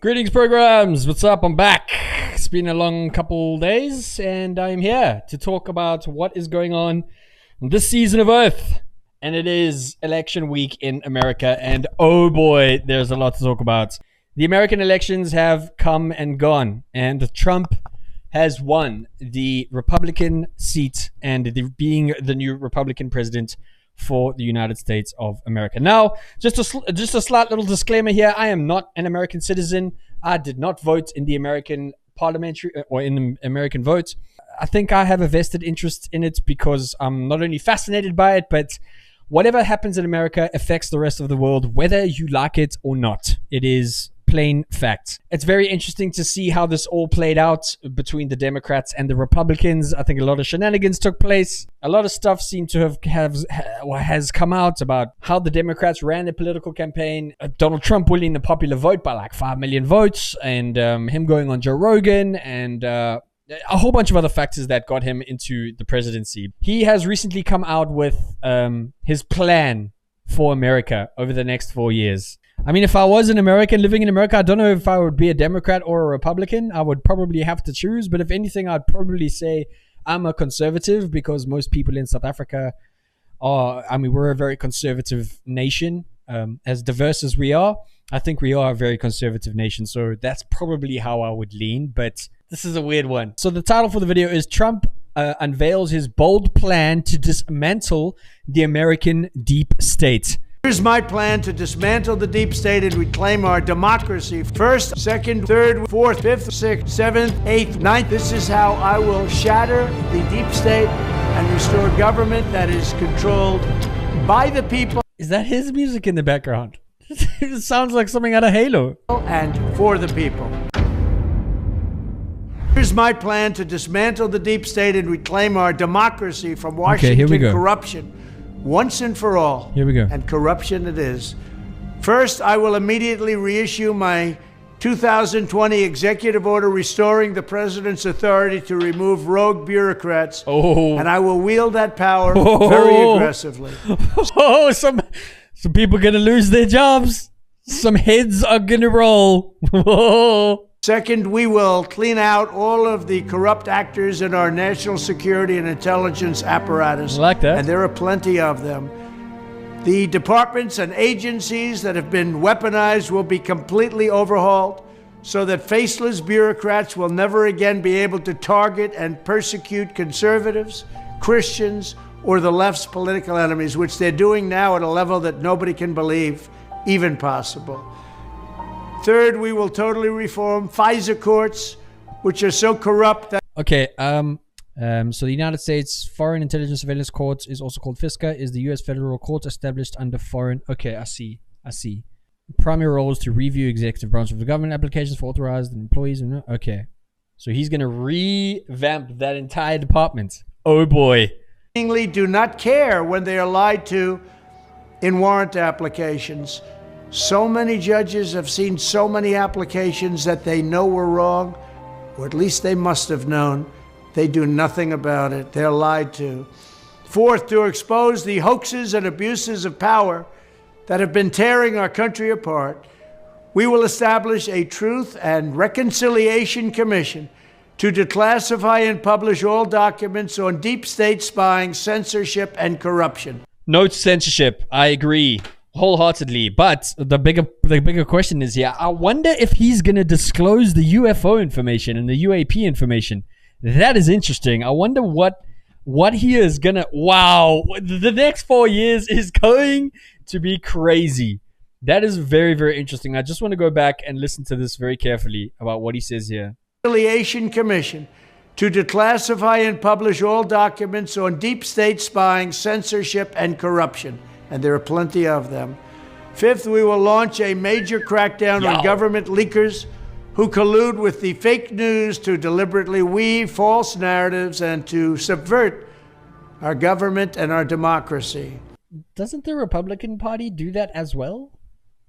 Greetings, programs. What's up? I'm back. It's been a long couple days, and I'm here to talk about what is going on this season of Earth. And it is election week in America, and oh boy, there's a lot to talk about. The American elections have come and gone, and Trump has won the Republican seat and being the new Republican president for the United States of America. Now, just a slight little disclaimer here. I am not an American citizen. I did not vote in the American parliamentary or in the American vote. I think I have a vested interest in it because I'm not only fascinated by it, but whatever happens in America affects the rest of the world, whether you like it or not. It is plain fact. It's very interesting to see how this all played out between the Democrats and the Republicans. I think a lot of shenanigans took place. A lot of stuff seemed to has come out about how the Democrats ran their political campaign. Donald Trump winning the popular vote by like 5 million votes, and him going on Joe Rogan, and a whole bunch of other factors that got him into the presidency. He has recently come out with his plan for America over the next 4 years. I mean, if I was an American living in America, I don't know if I would be a Democrat or a Republican. I would probably have to choose. But if anything, I'd probably say I'm a conservative, because most people in South Africa we're a very conservative nation. As diverse as we are, I think we are a very conservative nation. So that's probably how I would lean. But this is a weird one. So the title for the video is Trump unveils his bold plan to dismantle the American deep state. Here's my plan to dismantle the deep state and reclaim our democracy. First, second, third, fourth, fifth, sixth, seventh, eighth, ninth. This is how I will shatter the deep state and restore government that is controlled by the people. Is that his music in the background? It sounds like something out of Halo. And for the people. Here's my plan to dismantle the deep state and reclaim our democracy from Washington corruption. Once and for all. Here we go. And corruption it is. First, I will immediately reissue my 2020 executive order restoring the president's authority to remove rogue bureaucrats. And I will wield that power very aggressively. Some people are going to lose their jobs. Some heads are going to roll. Second, we will clean out all of the corrupt actors in our national security and intelligence apparatus. I like that. And there are plenty of them. The departments and agencies that have been weaponized will be completely overhauled so that faceless bureaucrats will never again be able to target and persecute conservatives, Christians, or the left's political enemies, which they're doing now at a level that nobody can believe even possible. Third, we will totally reform FISA courts, which are so corrupt that... Okay, so the United States Foreign Intelligence Surveillance Court is also called FISCA, is the U.S. federal court established under foreign... Okay, I see. Primary role is to review executive branch of the government applications for authorized employees. Okay, so he's going to revamp that entire department. Oh boy. Do not care when they are lied to in warrant applications. So many judges have seen so many applications that they know were wrong, or at least they must have known. They do nothing about it. They're lied to. Fourth, to expose the hoaxes and abuses of power that have been tearing our country apart, we will establish a Truth and Reconciliation Commission to declassify and publish all documents on deep state spying, censorship, and corruption. No censorship. I agree wholeheartedly, but the bigger question is here. I wonder if he's going to disclose the UFO information and the UAP information. That is interesting. I wonder what he is going to... Wow, the next 4 years is going to be crazy. That is very, very interesting. I just want to go back and listen to this very carefully about what he says here. Reconciliation Commission to declassify and publish all documents on deep state spying, censorship, and corruption. And there are plenty of them. Fifth, we will launch a major crackdown on government leakers who collude with the fake news to deliberately weave false narratives and to subvert our government and our democracy. Doesn't the Republican Party do that as well?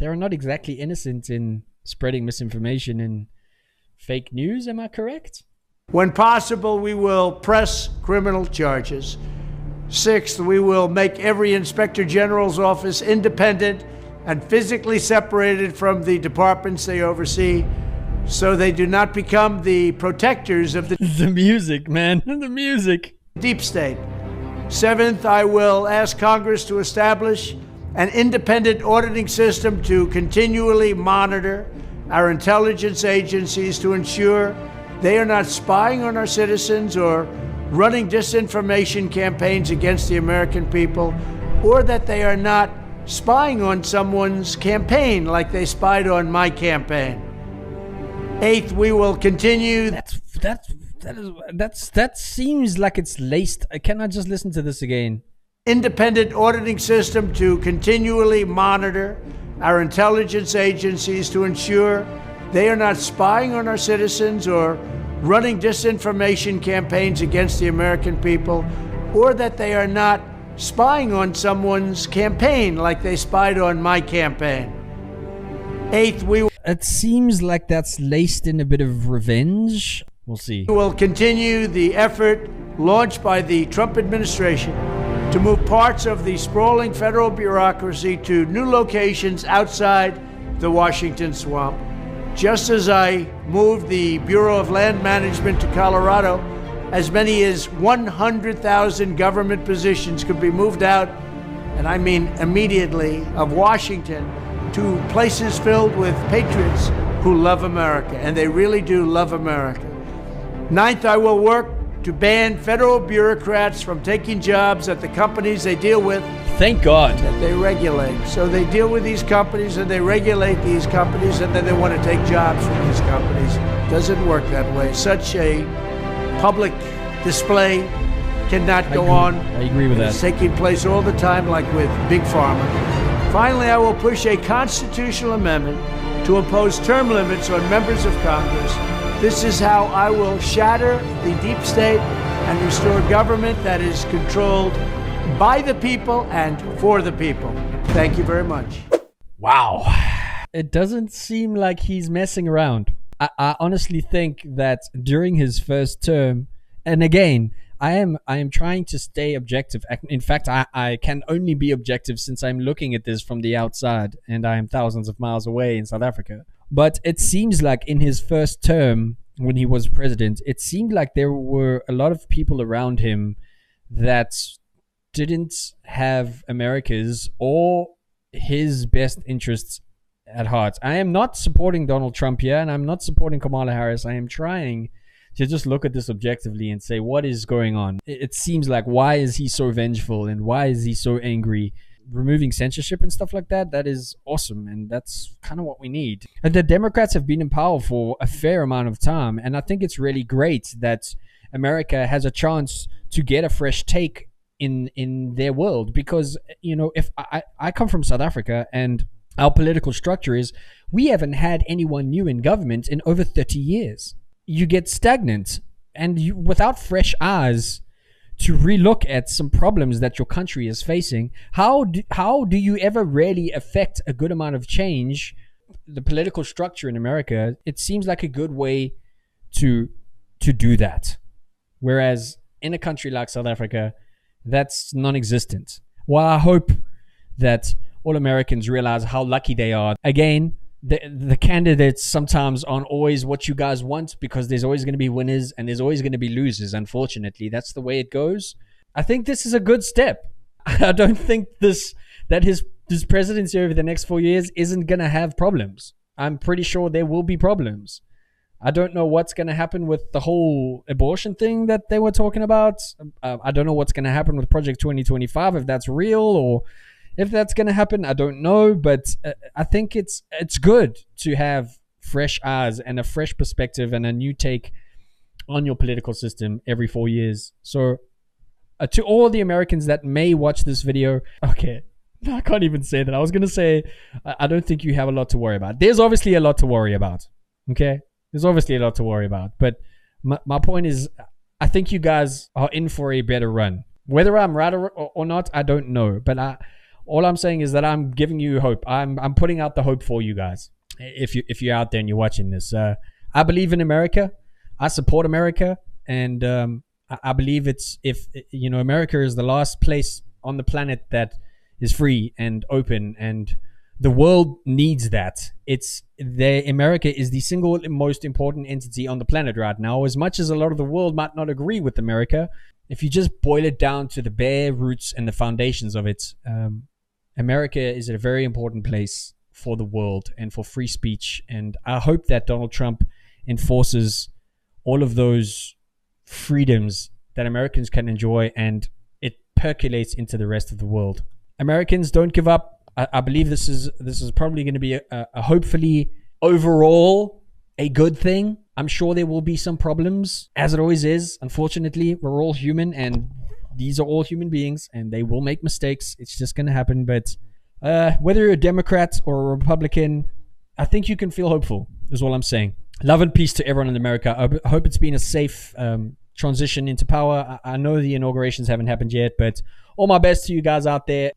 They're not exactly innocent in spreading misinformation and fake news, am I correct? When possible, we will press criminal charges. Sixth, we will make every Inspector General's office independent and physically separated from the departments they oversee so they do not become the protectors of the The music, man. The music. deep state. Seventh, I will ask Congress to establish an independent auditing system to continually monitor our intelligence agencies to ensure they are not spying on our citizens or running disinformation campaigns against the American people, or that they are not spying on someone's campaign like they spied on my campaign. Eighth, we will continue. That seems like it's laced. Can I just listen to this again? Independent auditing system to continually monitor our intelligence agencies to ensure they are not spying on our citizens or running disinformation campaigns against the American people, or that they are not spying on someone's campaign like they spied on my campaign. Eighth, it seems like that's laced in a bit of revenge. We'll see. We will continue the effort launched by the Trump administration to move parts of the sprawling federal bureaucracy to new locations outside the Washington swamp. Just as I moved the Bureau of Land Management to Colorado, as many as 100,000 government positions could be moved out, and I mean immediately, of Washington to places filled with patriots who love America, and they really do love America. Ninth, I will work to ban federal bureaucrats from taking jobs at the companies they deal with. Thank God. That they regulate. So they deal with these companies and they regulate these companies, and then they want to take jobs from these companies. Doesn't work that way. Such a public display cannot go on. I agree with that. It's taking place all the time, like with Big Pharma. Finally, I will push a constitutional amendment to impose term limits on members of Congress. This is how I will shatter the deep state and restore government that is controlled by the people and for the people. Thank you very much. Wow. It doesn't seem like he's messing around. I honestly think that during his first term, and again, I am trying to stay objective. In fact, I can only be objective since I'm looking at this from the outside and I am thousands of miles away in South Africa. But it seems like in his first term, when he was president, it seemed like there were a lot of people around him that didn't have America's or his best interests at heart. I am not supporting Donald Trump here, and I'm not supporting Kamala Harris. I am trying to just look at this objectively and say, what is going on? It seems like, why is he so vengeful and why is he so angry? Removing censorship and stuff like that, that is awesome, and that's kind of what we need. And the Democrats have been in power for a fair amount of time, and I think it's really great that America has a chance to get a fresh take in their world, because, you know, if I come from South Africa, and our political structure is we haven't had anyone new in government in over 30 years. You get stagnant, and you, without fresh eyes to relook at some problems that your country is facing, how do you ever really affect a good amount of change? The political structure in America, it seems like a good way to do that. Whereas in a country like South Africa, that's non-existent. Well, I hope that all Americans realize how lucky they are. Again, the candidates sometimes aren't always what you guys want, because there's always going to be winners and there's always going to be losers. Unfortunately, that's the way it goes. I think this is a good step. I don't think that his presidency over the next 4 years isn't going to have problems. I'm pretty sure there will be problems. I don't know what's going to happen with the whole abortion thing that they were talking about. I don't know what's going to happen with Project 2025, if that's real or if that's going to happen. I don't know, but I think it's good to have fresh eyes and a fresh perspective and a new take on your political system every 4 years. So to all the Americans that may watch this video, okay, no, I can't even say that. I was going to say, I don't think you have a lot to worry about. There's obviously a lot to worry about, okay? There's obviously a lot to worry about. But my point is, I think you guys are in for a better run. Whether I'm right or not, I don't know. But all I'm saying is that I'm giving you hope. I'm putting out the hope for you guys. If you're out there and you're watching this, I believe in America. I support America, and I believe America is the last place on the planet that is free and open and The world needs that. America is the single most important entity on the planet right now. As much as a lot of the world might not agree with America, if you just boil it down to the bare roots and the foundations of it, America is a very important place for the world and for free speech. And I hope that Donald Trump enforces all of those freedoms that Americans can enjoy, and it percolates into the rest of the world. Americans, don't give up. I believe this is probably going to be a hopefully overall a good thing. I'm sure there will be some problems, as it always is. Unfortunately, we're all human, and these are all human beings, and they will make mistakes. It's just going to happen. But whether you're a Democrat or a Republican, I think you can feel hopeful, is all I'm saying. Love and peace to everyone in America. I hope it's been a safe transition into power. I know the inaugurations haven't happened yet, but all my best to you guys out there.